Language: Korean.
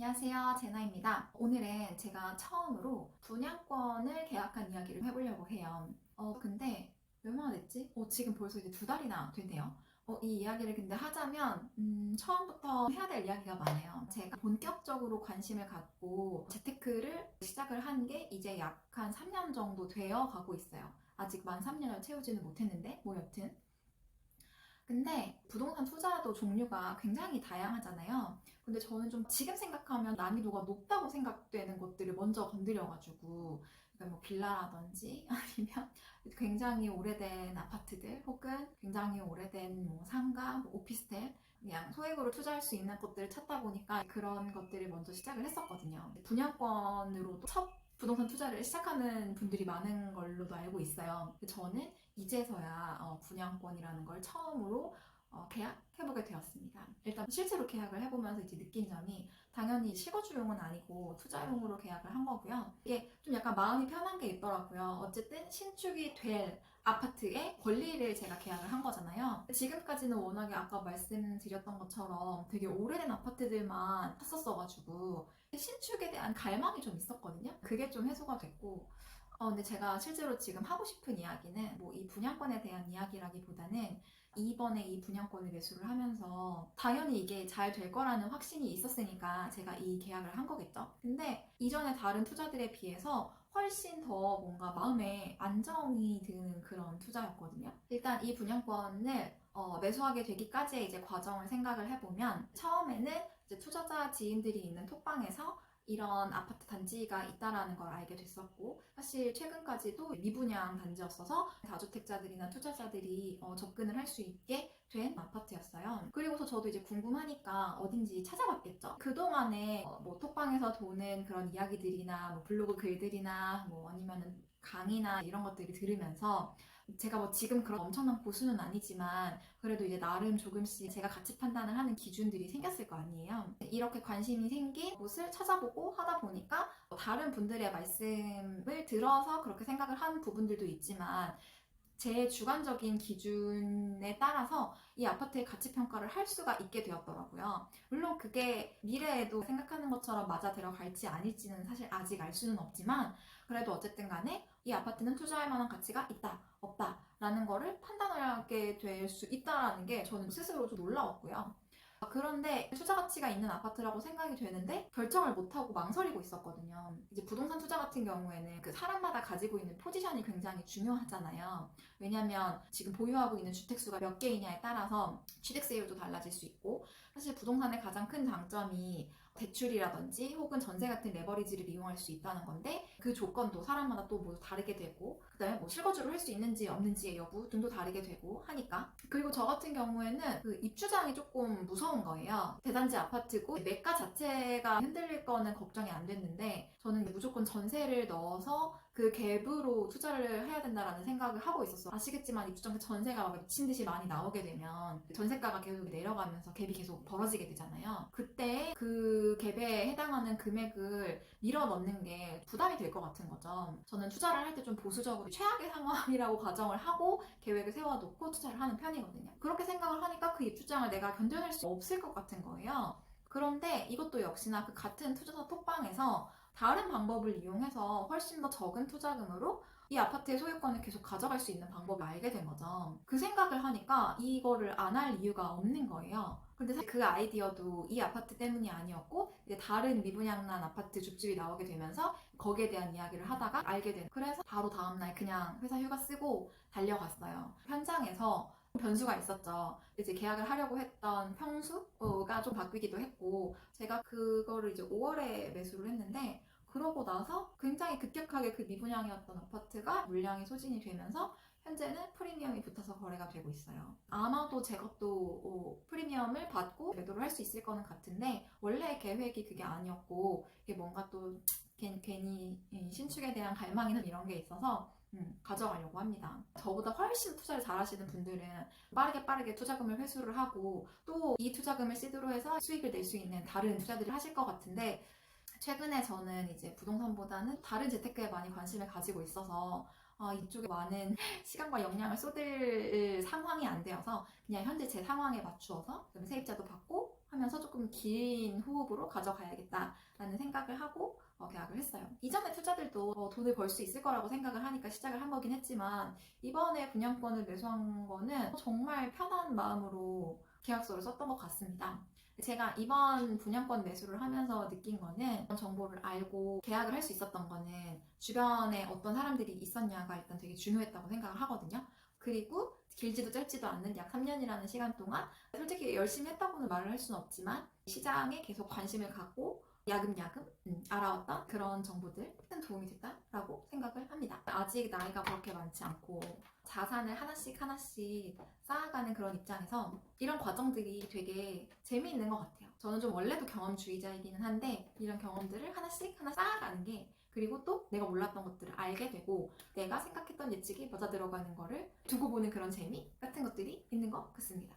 안녕하세요. 제나입니다. 오늘은 제가 처음으로 분양권을 계약한 이야기를 해보려고 해요. 근데 얼마나 됐지? 지금 벌써 이제 2달이나 됐네요. 이 이야기를 근데 하자면, 처음부터 해야 될 이야기가 많아요. 제가 본격적으로 관심을 갖고 재테크를 시작을 한 게 이제 약 한 3년 정도 되어 가고 있어요. 아직 만 3년을 채우지는 못했는데, 뭐 여튼. 근데 부동산 투자도 종류가 굉장히 다양하잖아요. 근데 저는 좀 지금 생각하면 난이도가 높다고 생각되는 것들을 먼저 건드려가지고, 그러니까 뭐 빌라라든지 아니면 굉장히 오래된 아파트들 혹은 굉장히 오래된 뭐 상가, 뭐 오피스텔, 그냥 소액으로 투자할 수 있는 것들을 찾다 보니까 그런 것들을 먼저 시작을 했었거든요. 분양권으로도 첫 부동산 투자를 시작하는 분들이 많은 걸로도 알고 있어요. 저는 이제서야 분양권이라는 걸 처음으로 계약해보게 되었습니다. 일단 실제로 계약을 해보면서 이제 느낀 점이 당연히 실거주용은 아니고 투자용으로 계약을 한 거고요. 이게 좀 약간 마음이 편한 게 있더라고요. 어쨌든 신축이 될 아파트의 권리를 제가 계약을 한 거잖아요. 지금까지는 워낙에 아까 말씀드렸던 것처럼 되게 오래된 아파트들만 샀었어가지고 신축에 대한 갈망이 좀 있었거든요. 그게 좀 해소가 됐고 근데 제가 실제로 지금 하고 싶은 이야기는 뭐 이 분양권에 대한 이야기라기보다는 이번에 이 분양권을 매수를 하면서 당연히 이게 잘 될 거라는 확신이 있었으니까 제가 이 계약을 한 거겠죠. 근데 이전에 다른 투자들에 비해서 훨씬 더 뭔가 마음에 안정이 드는 그런 투자였거든요. 일단 이 분양권을 매수하게 되기까지의 이제 과정을 생각을 해보면 처음에는 이제 투자자 지인들이 있는 톡방에서 이런 아파트 단지가 있다라는 걸 알게 됐었고 사실 최근까지도 미분양 단지였어서 다주택자들이나 투자자들이 접근을 할 수 있게 된 아파트였어요. 그리고서 저도 이제 궁금하니까 어딘지 찾아봤겠죠. 그동안에 뭐 톡방에서 도는 그런 이야기들이나 뭐 블로그 글들이나 뭐 아니면은 강의나 이런 것들을 들으면서 제가 뭐 지금 그런 엄청난 고수는 아니지만 그래도 이제 나름 조금씩 제가 가치 판단을 하는 기준들이 생겼을 거 아니에요. 이렇게 관심이 생긴 곳을 찾아보고 하다 보니까 다른 분들의 말씀을 들어서 그렇게 생각을 한 부분들도 있지만 제 주관적인 기준에 따라서 이 아파트의 가치 평가를 할 수가 있게 되었더라고요. 물론 그게 미래에도 생각하는 것처럼 맞아 들어갈지 아닐지는 사실 아직 알 수는 없지만 그래도 어쨌든 간에 이 아파트는 투자할 만한 가치가 있다, 없다 라는 거를 판단하게 될 수 있다라는 게 저는 스스로 좀 놀라웠고요. 그런데 투자 가치가 있는 아파트라고 생각이 되는데 결정을 못하고 망설이고 있었거든요. 이제 부동산 투자 같은 경우에는 그 사람마다 가지고 있는 포지션이 굉장히 중요하잖아요. 왜냐면 지금 보유하고 있는 주택수가 몇 개이냐에 따라서 취득세율도 달라질 수 있고 사실 부동산의 가장 큰 장점이 대출이라든지 혹은 전세 같은 레버리지를 이용할 수 있다는 건데 그 조건도 사람마다 또 모두 다르게 되고 그다음에 뭐 실거주를 할 수 있는지 없는지의 여부 등도 다르게 되고 하니까 그리고 저 같은 경우에는 그 입주장이 조금 무서운 거예요. 대단지 아파트고 매가 자체가 흔들릴 거는 걱정이 안 됐는데 저는 무조건 전세를 넣어서 그 갭으로 투자를 해야 된다라는 생각을 하고 있었어요. 아시겠지만 입주장 전세가 막 미친 듯이 많이 나오게 되면 전세가가 계속 내려가면서 갭이 계속 벌어지게 되잖아요. 그때 그 갭에 해당하는 금액을 밀어 넣는 게 부담이 될 것 같은 거죠. 저는 투자를 할 때 좀 보수적으로 최악의 상황이라고 가정을 하고 계획을 세워놓고 투자를 하는 편이거든요. 그렇게 생각을 하니까 그 입주장을 내가 견뎌낼 수 없을 것 같은 거예요. 그런데 이것도 역시나 그 같은 투자자 톡방에서 다른 방법을 이용해서 훨씬 더 적은 투자금으로 이 아파트의 소유권을 계속 가져갈 수 있는 방법을 알게 된 거죠. 그 생각을 하니까 이거를 안 할 이유가 없는 거예요. 근데 사실 그 아이디어도 이 아파트 때문이 아니었고 이제 다른 미분양난 아파트 줍줍이 나오게 되면서 거기에 대한 이야기를 하다가 알게 된. 그래서 바로 다음날 그냥 회사 휴가 쓰고 달려갔어요. 현장에서 변수가 있었죠. 이제 계약을 하려고 했던 평수가 좀 바뀌기도 했고 제가 그거를 이제 5월에 매수를 했는데 그러고 나서 굉장히 급격하게 그 미분양이었던 아파트가 물량이 소진이 되면서 현재는 프리미엄이 붙어서 거래가 되고 있어요. 아마도 제 것도 프리미엄을 받고 매도를 할 수 있을 거는 같은데 원래 계획이 그게 아니었고 이게 뭔가 또 괜히 신축에 대한 갈망이나 이런 게 있어서 가져가려고 합니다. 저보다 훨씬 투자를 잘하시는 분들은 빠르게 투자금을 회수를 하고 또 이 투자금을 시드로 해서 수익을 낼 수 있는 다른 투자들을 하실 것 같은데 최근에 저는 이제 부동산보다는 다른 재테크에 많이 관심을 가지고 있어서 이쪽에 많은 시간과 역량을 쏟을 상황이 안 되어서 그냥 현재 제 상황에 맞추어서 세입자도 받고 하면서 조금 긴 호흡으로 가져가야겠다라는 생각을 하고 계약을 했어요. 이전에 투자들도 돈을 벌 수 있을 거라고 생각을 하니까 시작을 한 거긴 했지만 이번에 분양권을 매수한 거는 정말 편한 마음으로 계약서를 썼던 것 같습니다. 제가 이번 분양권 매수를 하면서 느낀 거는 이런 정보를 알고 계약을 할 수 있었던 거는 주변에 어떤 사람들이 있었냐가 일단 되게 중요했다고 생각을 하거든요. 그리고 길지도 짧지도 않는 약 3년이라는 시간 동안 솔직히 열심히 했다고는 말을 할 수는 없지만 시장에 계속 관심을 갖고 야금야금 알아왔던 그런 정보들 큰 도움이 됐다라고 생각을 합니다. 아직 나이가 그렇게 많지 않고 자산을 하나씩 하나씩 쌓아가는 그런 입장에서 이런 과정들이 되게 재미있는 것 같아요. 저는 좀 원래도 경험주의자이기는 한데 이런 경험들을 하나씩 하나 쌓아가는 게 그리고 또 내가 몰랐던 것들을 알게 되고 내가 생각했던 예측이 맞아 들어가는 거를 두고 보는 그런 재미 같은 것들이 있는 것 같습니다.